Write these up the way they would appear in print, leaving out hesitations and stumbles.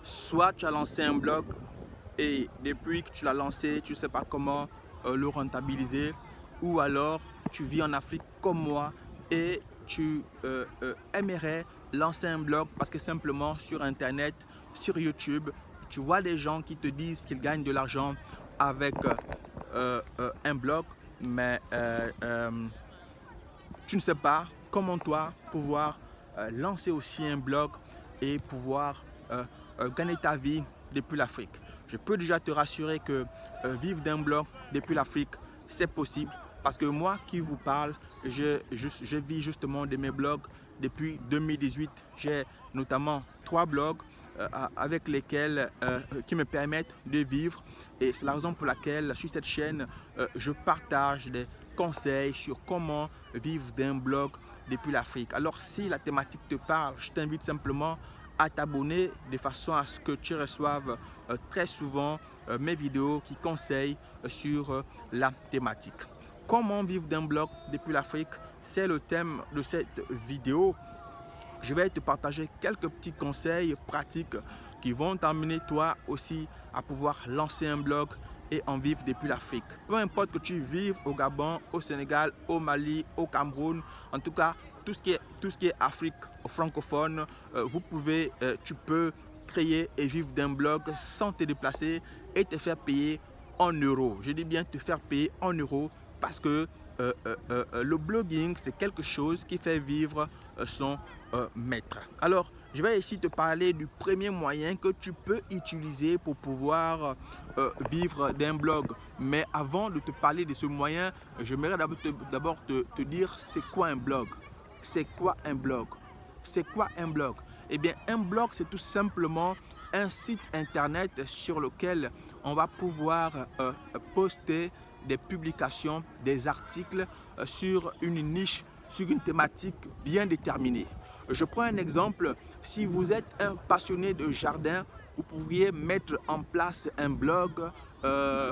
soit tu as lancé un blog et depuis que tu l'as lancé, tu ne sais pas comment le rentabiliser, ou alors tu vis en Afrique comme moi et tu aimerais lancer un blog parce que simplement sur Internet, sur YouTube, tu vois des gens qui te disent qu'ils gagnent de l'argent avec un blog, mais tu ne sais pas comment toi pouvoir lancer aussi un blog et pouvoir gagner ta vie depuis l'Afrique. Je peux déjà te rassurer que vivre d'un blog depuis l'Afrique, c'est possible parce que moi qui vous parle, je vis justement de mes blogs depuis 2018. J'ai notamment 3 blogs avec lesquels qui me permettent de vivre, et c'est la raison pour laquelle sur cette chaîne je partage des conseils sur comment vivre d'un blog depuis l'Afrique. Alors si la thématique te parle, je t'invite simplement à t'abonner de façon à ce que tu reçoives très souvent mes vidéos qui conseillent sur la thématique. Comment vivre d'un blog depuis l'Afrique, c'est le thème de cette vidéo. Je vais te partager quelques petits conseils pratiques qui vont t'amener toi aussi à pouvoir lancer un blog et en vivre depuis l'Afrique. Peu importe que tu vives au Gabon, au Sénégal, au Mali, au Cameroun, en tout cas tout ce qui est Afrique francophone, tu peux créer et vivre d'un blog sans te déplacer et te faire payer en euros. Je dis bien te faire payer en euros parce que le blogging, c'est quelque chose qui fait vivre son maître. Alors, je vais ici te parler du premier moyen que tu peux utiliser pour pouvoir vivre d'un blog. Mais avant de te parler de ce moyen, j'aimerais d'abord te dire c'est quoi un blog. C'est quoi un blog? C'est quoi un blog? Eh bien, un blog, c'est tout simplement un site internet sur lequel on va pouvoir poster des publications, des articles sur une niche, sur une thématique bien déterminée. Je prends un exemple. Si vous êtes un passionné de jardin, vous pourriez mettre en place un blog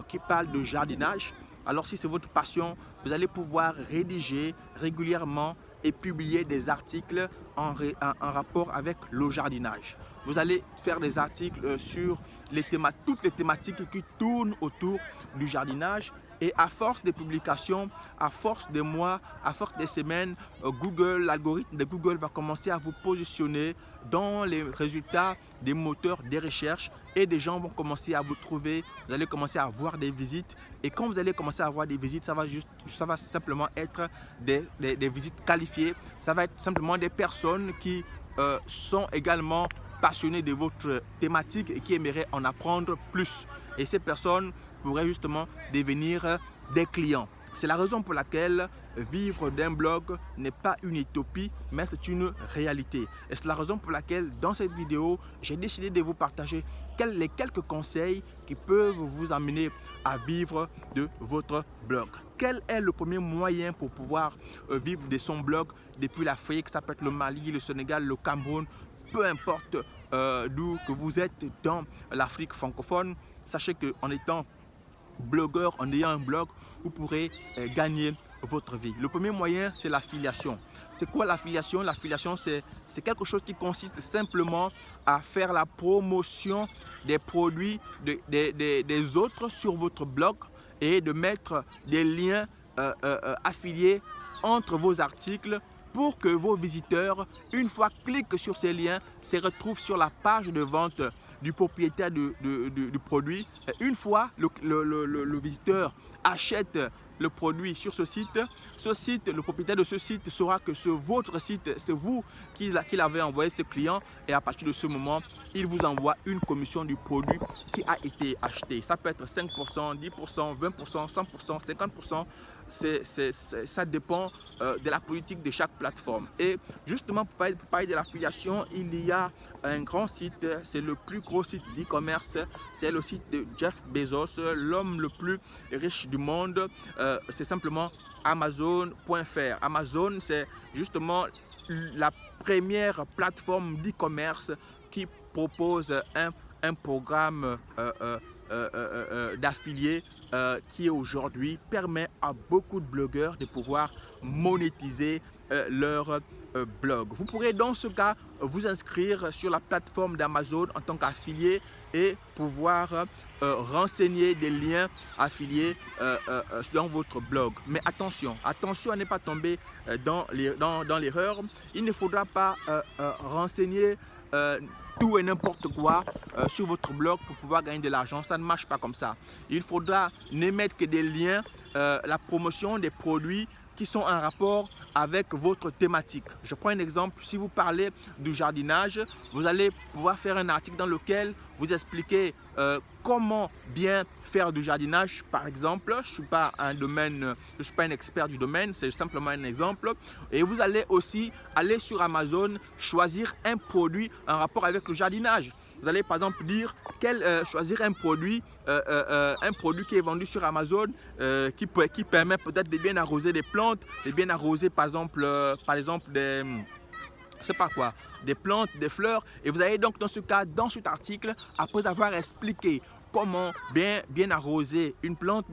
qui parle de jardinage. Alors si c'est votre passion, vous allez pouvoir rédiger régulièrement et publier des articles en rapport avec le jardinage. Vous allez faire des articles sur toutes les thématiques qui tournent autour du jardinage. Et à force des publications, à force des mois, à force des semaines, l'algorithme de Google va commencer à vous positionner dans les résultats des moteurs de recherche et des gens vont commencer à vous trouver. Vous allez commencer à avoir des visites, et quand vous allez commencer à avoir des visites, ça va simplement être des visites qualifiées. Ça va être simplement des personnes qui sont également passionnées de votre thématique et qui aimeraient en apprendre plus. Et ces personnes pourraient justement devenir des clients. C'est la raison pour laquelle vivre d'un blog n'est pas une utopie, mais c'est une réalité. Et c'est la raison pour laquelle dans cette vidéo, j'ai décidé de vous partager les quelques conseils qui peuvent vous amener à vivre de votre blog. Quel est le premier moyen pour pouvoir vivre de son blog depuis l'Afrique? Ça peut être le Mali, le Sénégal, le Cameroun, peu importe d'où que vous êtes dans l'Afrique francophone. Sachez qu'en étant blogueur, en ayant un blog, vous pourrez gagner votre vie. Le premier moyen, c'est l'affiliation. C'est quoi l'affiliation? L'affiliation, c'est quelque chose qui consiste simplement à faire la promotion des produits des autres sur votre blog et de mettre des liens affiliés entre vos articles pour que vos visiteurs, une fois cliquent sur ces liens, se retrouvent sur la page de vente du propriétaire du produit. Une fois le visiteur achète le produit sur ce site, le propriétaire de ce site saura que votre site, c'est vous qui l'avez envoyé ce client, et à partir de ce moment, il vous envoie une commission du produit qui a été acheté. Ça peut être 5%, 10%, 20%, 100%, 50%. Ça dépend de la politique de chaque plateforme. Et justement, pour parler de l'affiliation, il y a un grand site, c'est le plus gros site d'e-commerce, c'est le site de Jeff Bezos, l'homme le plus riche du monde. C'est simplement Amazon.fr. Amazon, c'est justement la première plateforme d'e-commerce qui propose un programme d'affiliés qui aujourd'hui permet à beaucoup de blogueurs de pouvoir monétiser leur blog. Vous pourrez dans ce cas vous inscrire sur la plateforme d'Amazon en tant qu'affilié et pouvoir renseigner des liens affiliés dans votre blog. Mais attention à ne pas tomber dans l'erreur. Il ne faudra pas renseigner tout et n'importe quoi sur votre blog pour pouvoir gagner de l'argent. Ça ne marche pas comme ça. Il faudra ne mettre que des liens, la promotion des produits qui sont en rapport avec votre thématique. Je prends un exemple. Si vous parlez du jardinage, vous allez pouvoir faire un article dans lequel vous expliquez comment bien faire du jardinage. Par exemple, je ne suis pas un expert du domaine, c'est simplement un exemple. Et vous allez aussi aller sur Amazon, choisir un produit en rapport avec le jardinage. Vous allez par exemple dire choisir un produit qui est vendu sur Amazon qui permet peut-être de bien arroser des plantes, de bien arroser par exemple des, je sais pas quoi, des plantes, des fleurs. Et vous allez donc dans ce cas, dans cet article, après avoir expliqué comment bien arroser une plante,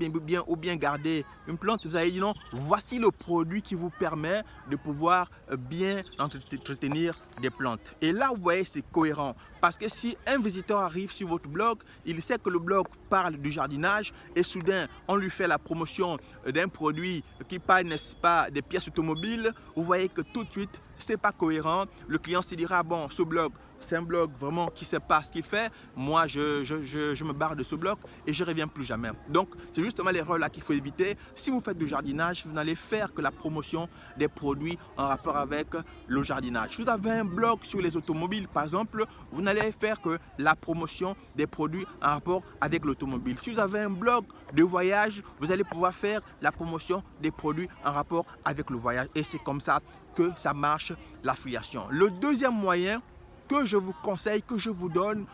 ou bien garder une plante, vous allez dire non, voici le produit qui vous permet de pouvoir bien entretenir des plantes. Et là, vous voyez, c'est cohérent. Parce que si un visiteur arrive sur votre blog, il sait que le blog parle du jardinage et soudain, on lui fait la promotion d'un produit qui parle, n'est-ce pas, des pièces automobiles, vous voyez que tout de suite, c'est pas cohérent. Le client se dira, bon, ce blog, c'est un blog vraiment qui ne sait pas ce qu'il fait. Moi, je me barre de ce blog et je ne reviens plus jamais. Donc, c'est justement l'erreur là qu'il faut éviter. Si vous faites du jardinage, vous n'allez faire que la promotion des produits en rapport avec le jardinage. Si vous avez un blog sur les automobiles, par exemple, vous n'allez faire que la promotion des produits en rapport avec l'automobile. Si vous avez un blog de voyage, vous allez pouvoir faire la promotion des produits en rapport avec le voyage. Et c'est comme ça que ça marche, l'affiliation. Le deuxième moyen que je vous conseille, que je vous donne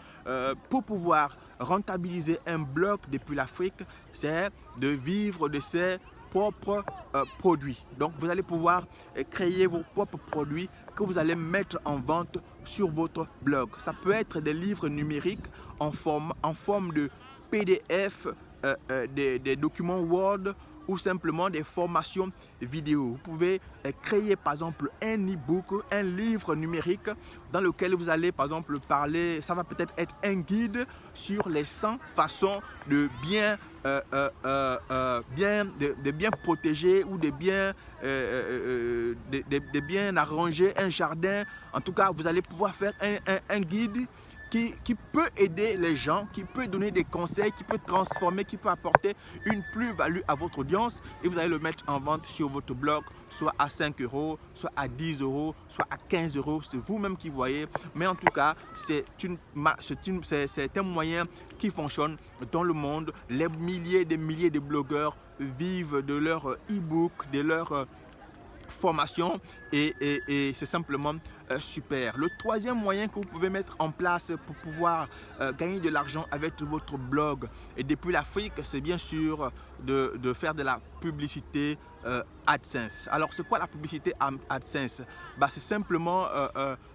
pour pouvoir rentabiliser un blog depuis l'Afrique, c'est de vivre de ses propres produits. Donc, vous allez pouvoir créer vos propres produits que vous allez mettre en vente sur votre blog. Ça peut être des livres numériques en forme de PDF, des documents Word ou simplement des formations vidéo. Vous pouvez créer par exemple un e-book, un livre numérique dans lequel vous allez par exemple parler, ça va peut-être être un guide sur les 100 façons de bien protéger ou de bien arranger un jardin. En tout cas, vous allez pouvoir faire un guide qui peut aider les gens, qui peut donner des conseils, qui peut transformer, qui peut apporter une plus-value à votre audience et vous allez le mettre en vente sur votre blog, soit à 5 €, soit à 10 €, soit à 15 €. C'est vous-même qui voyez. Mais en tout cas, c'est un moyen qui fonctionne dans le monde. Les milliers de blogueurs vivent de leur e-book, de leur formation et c'est simplement super. Le troisième moyen que vous pouvez mettre en place pour pouvoir gagner de l'argent avec votre blog et depuis l'Afrique, c'est bien sûr de faire de la publicité AdSense. Alors, c'est quoi la publicité AdSense? C'est simplement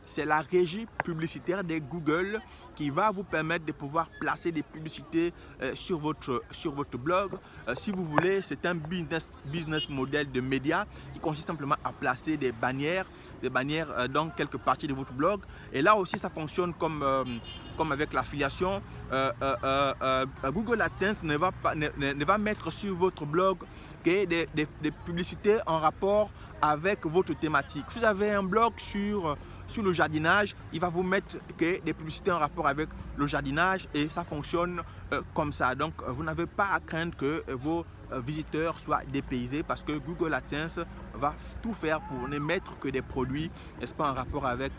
c'est la régie publicitaire de Google qui va vous permettre de pouvoir placer des publicités sur votre blog. Si vous voulez, c'est un business model de médias qui consiste simplement à placer des bannières dans quelques parties de votre blog. Et là aussi, ça fonctionne comme avec l'affiliation. Google AdSense ne va mettre sur votre blog que des publicités en rapport avec votre thématique. Si vous avez un blog sur le jardinage, il va vous mettre que des publicités en rapport avec le jardinage et ça fonctionne comme ça. Donc, vous n'avez pas à craindre que vos visiteurs soient dépaysés parce que Google AdSense va tout faire pour ne mettre que des produits, n'est-ce pas, en rapport avec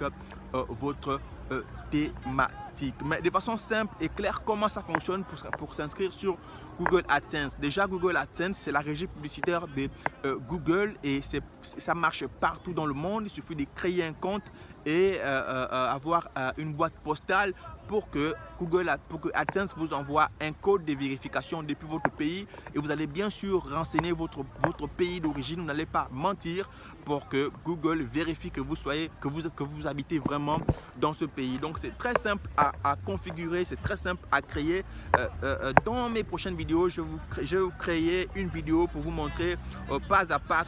votre thématique. Mais de façon simple et claire, comment ça fonctionne pour s'inscrire sur Google AdSense? Déjà, Google AdSense, c'est la régie publicitaire de Google et ça marche partout dans le monde. Il suffit de créer un compte et avoir une boîte postale pour que AdSense vous envoie un code de vérification depuis votre pays et vous allez bien sûr renseigner votre pays d'origine. Vous n'allez pas mentir pour que Google vérifie que vous habitez vraiment dans ce pays. Donc c'est très simple à configurer, c'est très simple à créer. Dans mes prochaines vidéos, je vais vous créer une vidéo pour vous montrer pas à pas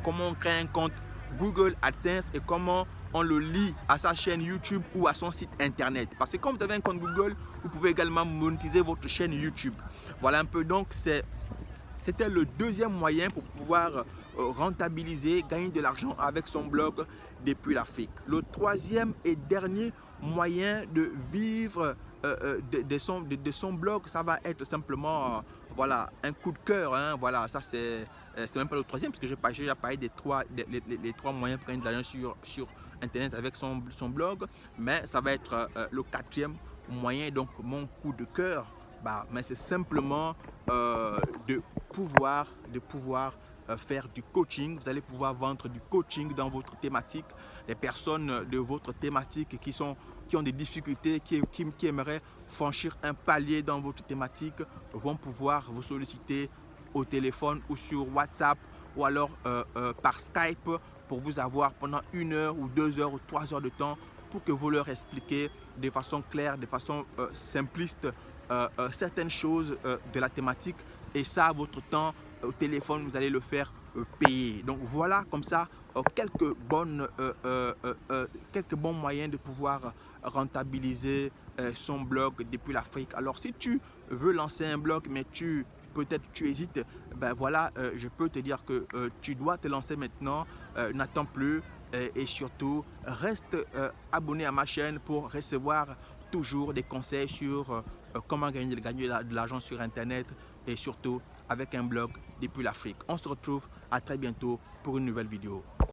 comment on crée un compte Google AdSense et comment on le lie à sa chaîne YouTube ou à son site internet. Parce que quand vous avez un compte Google, vous pouvez également monétiser votre chaîne YouTube. Voilà un peu, donc c'était le deuxième moyen pour pouvoir rentabiliser, gagner de l'argent avec son blog depuis l'Afrique. Le troisième et dernier moyen de vivre de son blog, ça va être simplement voilà, un coup de cœur. Hein, voilà, ça c'est même pas le troisième, parce que j'ai déjà parlé des les trois moyens pour gagner de l'argent sur Internet avec son blog, mais ça va être le quatrième moyen, donc mon coup de cœur. Bah, mais c'est simplement de pouvoir faire du coaching. Vous allez pouvoir vendre du coaching dans votre thématique. Les personnes de votre thématique qui ont des difficultés, qui aimeraient franchir un palier dans votre thématique vont pouvoir vous solliciter au téléphone ou sur WhatsApp ou alors par Skype pour vous avoir pendant 1 heure ou 2 heures ou 3 heures de temps pour que vous leur expliquiez de façon claire, de façon simpliste certaines choses de la thématique, et ça, votre temps au téléphone, vous allez le faire payer. Donc voilà, comme ça, quelques bons moyens de pouvoir rentabiliser son blog depuis l'Afrique. Alors si tu veux lancer un blog, mais peut-être tu hésites, ben voilà, je peux te dire que tu dois te lancer maintenant, n'attends plus, et surtout reste abonné à ma chaîne pour recevoir toujours des conseils sur comment gagner de l'argent sur Internet et surtout avec un blog depuis l'Afrique. On se retrouve à très bientôt pour une nouvelle vidéo.